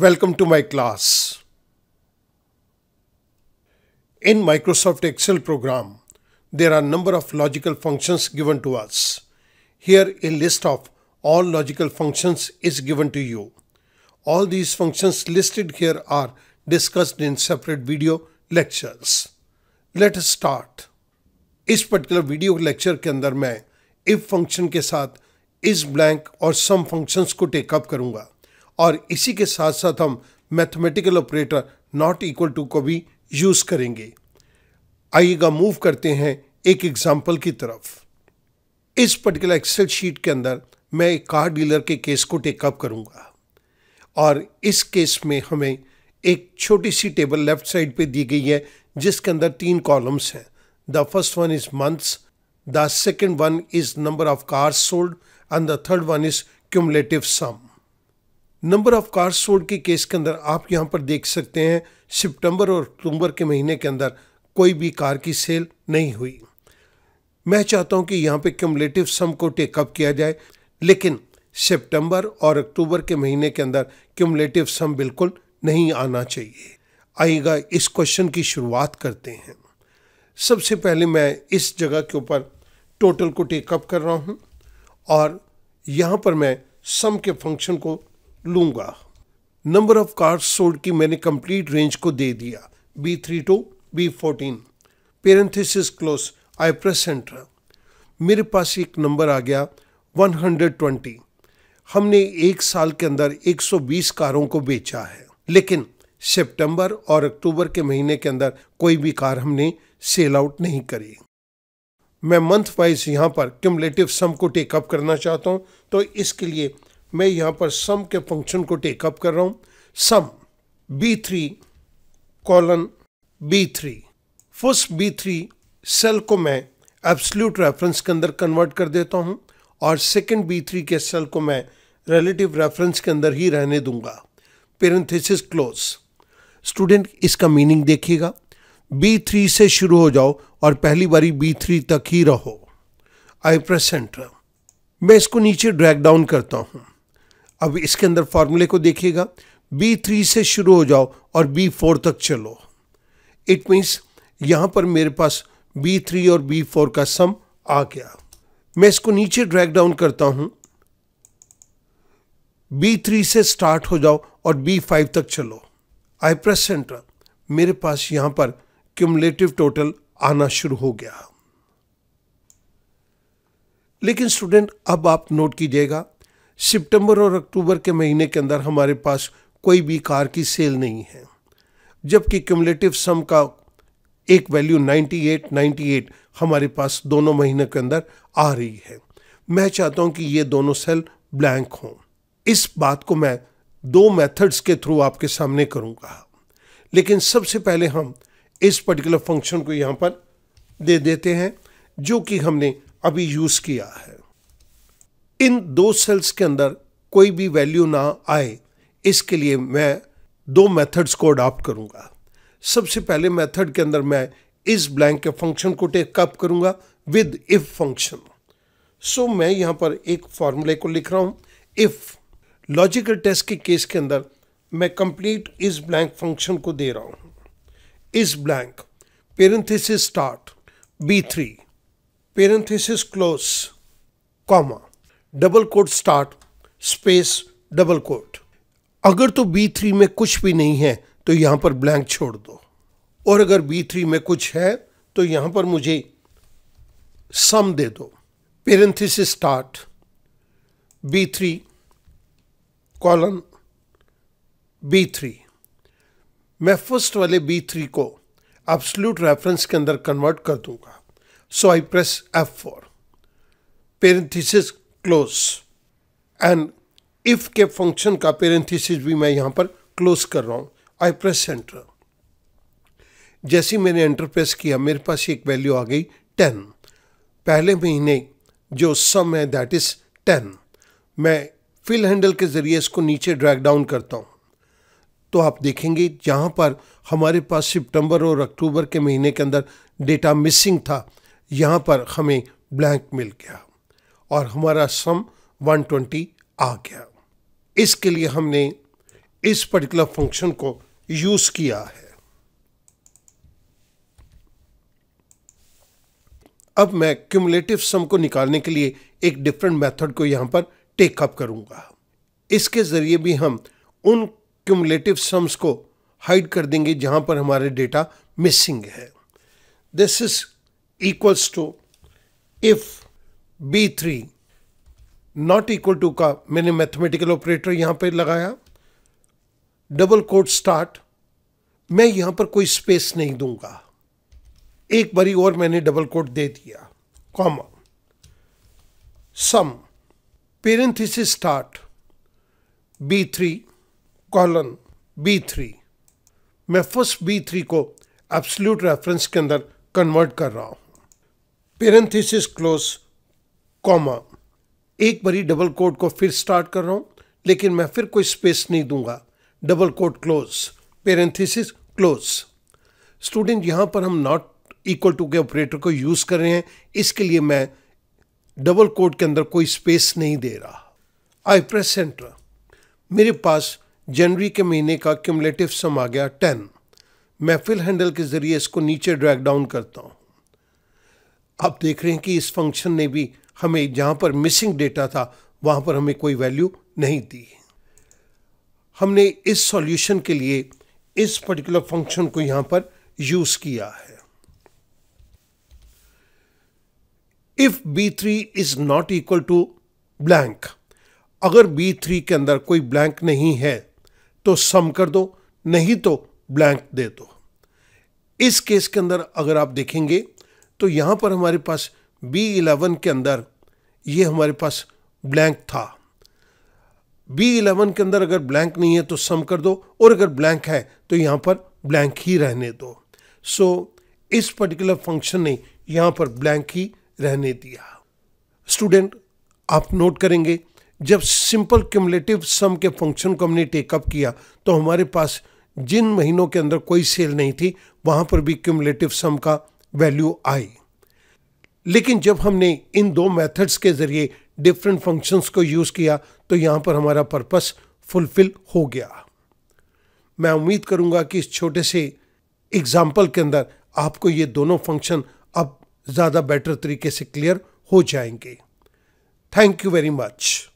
Welcome to my class. In Microsoft Excel program, there are a number of logical functions given to us. Here a list of all logical functions is given to you. All these functions listed here are discussed in separate video lectures. Let us start. इस particular video lecture के अंदर मैं if function के साथ is blank और sum functions को take up करूंगा और इसी के साथ साथ हम mathematical operator not equal to को भी यूज करेंगे। आइएगा मूव करते हैं एक एग्जाम्पल की तरफ। इस पर्टिकुलर एक्सेल शीट के अंदर मैं एक कार डीलर के केस को टेकअप करूंगा और इस केस में हमें एक छोटी सी टेबल लेफ्ट साइड पे दी गई है जिसके अंदर 3 कॉलम्स हैं। The first one is months, the second one is number of cars sold and the third one is cumulative sum. Number of cars sold के केस के अंदर आप यहाँ पर देख सकते हैं सितंबर और अक्टूबर के महीने के अंदर कोई भी कार की सेल नहीं हुई। मैं चाहता हूँ कि यहाँ पे क्यूमुलेटिव सम को टेकअप किया जाए, लेकिन सितंबर और अक्टूबर के महीने के अंदर क्यूमुलेटिव सम बिल्कुल नहीं आना चाहिए। आइएगा इस क्वेश्चन की शुरुआत करते हैं। सबसे पहले मैं इस जगह के ऊपर टोटल को टेकअप कर रहा हूँ और यहाँ पर मैं सम के फंक्शन को लूंगा। नंबर ऑफ कार्स सोल्ड की मैंने कंप्लीट रेंज को दे दिया B3 to B14। Parenthesis close, I press enter. मेरे पास एक नंबर आ गया 120। हमने एक साल के अंदर 120 कारों को बेचा है, लेकिन सितंबर और अक्टूबर के महीने के अंदर कोई भी कार हमने सेल आउट नहीं करी। मैं मंथ वाइज यहाँ पर क्यूमुलेटिव सम को टेकअप करना चाहता हूँ, तो इसके लिए मैं यहाँ पर सम के फंक्शन को टेकअप कर रहा हूँ। सम B3 colon B3। First B3 cell को मैं एब्सोल्यूट रेफरेंस के अंदर कन्वर्ट कर देता हूँ और सेकंड B3 के सेल को मैं रिलेटिव रेफरेंस के अंदर ही रहने दूंगा। Parenthesis close. स्टूडेंट इसका मीनिंग देखिएगा, B3 से शुरू हो जाओ और पहली बारी B3 तक ही रहो। आई प्रेस एंटर। मैं इसको नीचे ड्रैग डाउन करता हूँ। अब इसके अंदर फॉर्मूले को देखिएगा, B3 से शुरू हो जाओ और B4 तक चलो। इट मीन्स यहाँ पर मेरे पास B3 और B4 का सम आ गया। मैं इसको नीचे ड्रैग डाउन करता हूँ। B3 से स्टार्ट हो जाओ और B5 तक चलो। आई प्रेस एंटर। मेरे पास यहाँ पर क्यूमुलेटिव टोटल आना शुरू हो गया। लेकिन स्टूडेंट अब आप नोट कीजिएगा, सितंबर और अक्टूबर के महीने के अंदर हमारे पास कोई भी कार की सेल नहीं है, जबकि क्यूमुलेटिव सम का एक वैल्यू 98 हमारे पास दोनों महीने के अंदर आ रही है। मैं चाहता हूं कि ये दोनों सेल ब्लैंक हों। इस बात को मैं 2 मेथड्स के थ्रू आपके सामने करूंगा, लेकिन सबसे पहले हम इस पर्टिकुलर फंक्शन को यहां पर दे देते हैं जो कि हमने अभी यूज किया है। इन 2 सेल्स के अंदर कोई भी वैल्यू ना आए, इसके लिए मैं 2 मेथड्स को अडॉप्ट करूंगा। सबसे पहले मेथड के अंदर मैं इस ब्लैंक के फंक्शन को टेकअप करूंगा विद इफ फंक्शन। सो मैं यहां पर एक फॉर्मूले को लिख रहा हूं। इफ लॉजिकल टेस्ट के केस के अंदर मैं कंप्लीट इस ब्लैंक फंक्शन को दे रहा हूं। इस blank parenthesis start B3 parenthesis close comma double quote start space double quote. अगर तो B3 में कुछ भी नहीं है तो यहां पर ब्लैंक छोड़ दो, और अगर B3 में कुछ है तो यहां पर मुझे सम दे दो। Parenthesis start B3 colon B3। मैं फर्स्ट वाले B3 को एब्सोल्यूट रेफरेंस के अंदर कन्वर्ट कर दूंगा। So I press F4 parenthesis close and if के फंक्शन का पेरेंथेसिस भी मैं यहां पर क्लोज कर रहा हूं। I press enter. जैसे मैंने एंटर प्रेस किया मेरे पास एक वैल्यू आ गई 10। पहले महीने जो सम है दैट इज 10। मैं फिल हैंडल के जरिए इसको नीचे ड्रैग डाउन करता हूं, तो आप देखेंगे जहां पर हमारे पास सितंबर और अक्टूबर के महीने के अंदर डेटा मिसिंग था, यहां पर हमें ब्लैंक मिल गया और हमारा सम 120 आ गया। इसके लिए हमने इस पर्टिकुलर फंक्शन को यूज किया है। अब मैं क्यूमुलेटिव सम को निकालने के लिए एक डिफरेंट मेथड को यहां पर टेक अप करूंगा। इसके जरिए भी हम उन क्यूमुलेटिव सम्स को हाइड कर देंगे जहां पर हमारे डेटा मिसिंग है। This is equals to if B3 not equal to का मैंने मैथमेटिकल ऑपरेटर यहां पर लगाया, डबल कोट स्टार्ट, मैं यहां पर कोई स्पेस नहीं दूंगा, एक बारी और मैंने डबल कोट दे दिया, comma, sum parenthesis start B3 colon B3। मैं फर्स्ट B3 को एब्सोल्यूट रेफरेंस के अंदर कन्वर्ट कर रहा हूं, पेरेंथेसिस क्लोज, कॉमा, एक बारी डबल कोट को फिर स्टार्ट कर रहा हूं, लेकिन मैं फिर कोई स्पेस नहीं दूंगा, double quote close, parenthesis close. Student, यहां पर हम नॉट इक्वल टू के ऑपरेटर को यूज कर रहे हैं, इसके लिए मैं डबल कोट के अंदर कोई स्पेस नहीं दे रहा। आई प्रेस एंटर, मेरे पास जनवरी के महीने का क्यूमुलेटिव सम आ गया 10। मैं फिल हैंडल के जरिए इसको नीचे ड्रैग डाउन करता हूं। आप देख रहे हैं कि इस फंक्शन ने भी हमें जहां पर मिसिंग डेटा था वहां पर हमें कोई वैल्यू नहीं दी। हमने इस सॉल्यूशन के लिए इस पर्टिकुलर फंक्शन को यहां पर यूज किया है। If B3 is not equal to blank, अगर B3 के अंदर कोई ब्लैंक नहीं है तो सम कर दो, नहीं तो ब्लैंक दे दो। इस केस के अंदर अगर आप देखेंगे तो यहां पर हमारे पास B11 के अंदर ये हमारे पास ब्लैंक था। B11 के अंदर अगर ब्लैंक नहीं है तो सम कर दो, और अगर ब्लैंक है तो यहां पर ब्लैंक ही रहने दो। सो इस पर्टिकुलर फंक्शन ने यहां पर ब्लैंक ही रहने दिया। स्टूडेंट, आप नोट करेंगे जब सिंपल क्यूमुलेटिव सम के फंक्शन को हमने टेकअप किया तो हमारे पास जिन महीनों के अंदर कोई सेल नहीं थी वहां पर भी क्यूमुलेटिव सम का वैल्यू आई। लेकिन जब हमने इन दो मेथड्स के जरिए डिफरेंट फंक्शंस को यूज किया तो यहां पर हमारा पर्पस फुलफिल हो गया। मैं उम्मीद करूंगा कि इस छोटे से एग्जाम्पल के अंदर आपको ये दोनों फंक्शन अब ज़्यादा बेटर तरीके से क्लियर हो जाएंगे। Thank you very much.